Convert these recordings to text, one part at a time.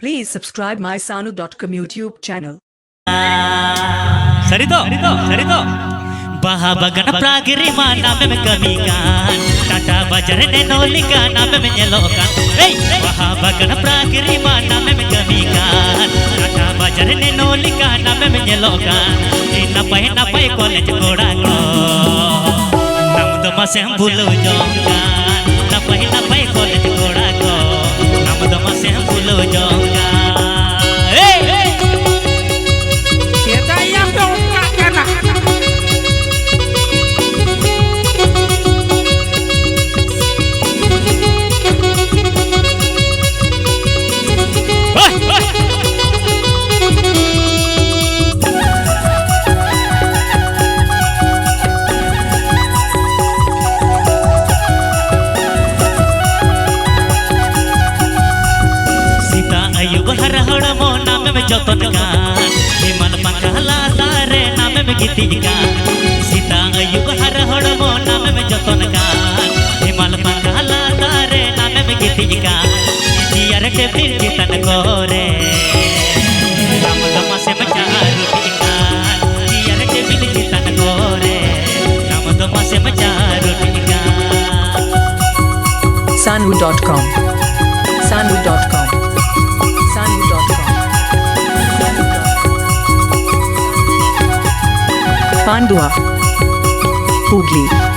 Please subscribe my Sanu.com YouTube channel. Sarito. Bahabagan pragiri mana me kami kan tata bajar ne nolika na me nyelokan hey bahabagan pragiri mana me kami kan tata bajar ne nolika na me nyelokan na pai college goda ko nam to masem bulu jongkan na pai college goda ko nam to masem bulu jongkan hey kita yang dongkak kana हर हड़ मो नाम में जतन गान हिमल पंखला तारे नाम में गीती गान सीता अयुग हर हड़ मो नाम में जतन गान हिमल पंखला तारे नाम में गीती गान जियर के दिल तन कोरे राम दमा से मचारू गान जियर के दिल तन कोरे राम दमा से मचारू गान Sanu.com. Pandua, Hooghly.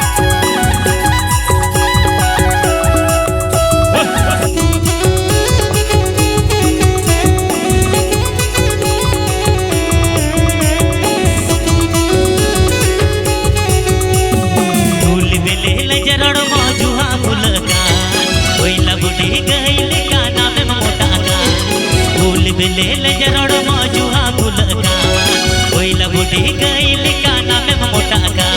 बिले लजरड़ मजुहा फुलका ओइला बुढ़ी गइल काना में मोटा का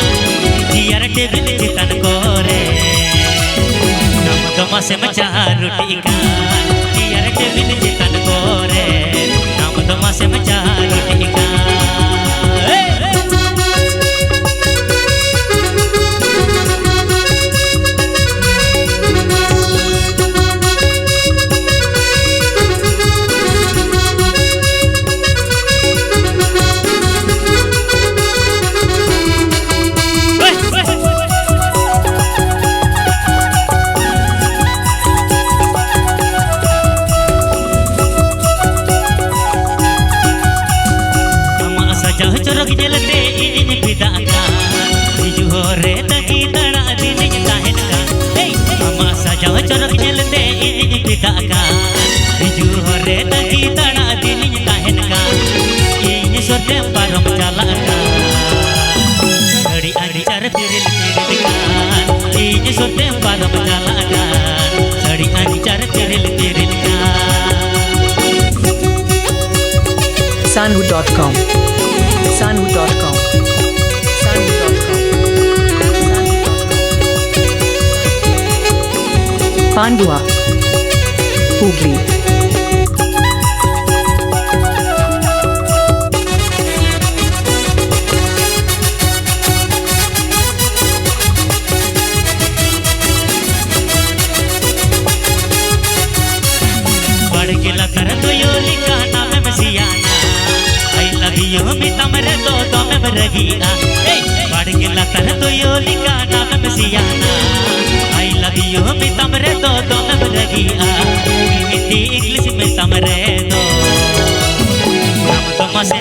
जियर के बिल चितन कोरे नम दमा से मचा रोटी का जियर के बिल चितन कोरे नम दमा से मचा रोटी का चरक जलते इन पिता का बिजू हो रे तकी तड़ा दिन काहे का अमा सजा चरक जलते इन पिता का बिजू हो रे तकी तड़ा दिन काहे का इन सोते परम चला का घड़ी आड़ी चार फिरल का इन सोते परम चला का घड़ी आड़ी चार फिरल का Sanu.com. Pandua, Hooghly. बढ़ के लतर तो योली का नाम में सियाना आई लव यू मी तमरे तो में रगीना बढ़ के लतर तो योली का नाम में सियाना आई लव यू मी तमरे तो में रगीना हिंदी इंग्लिश में तमरे दो हम तो मसे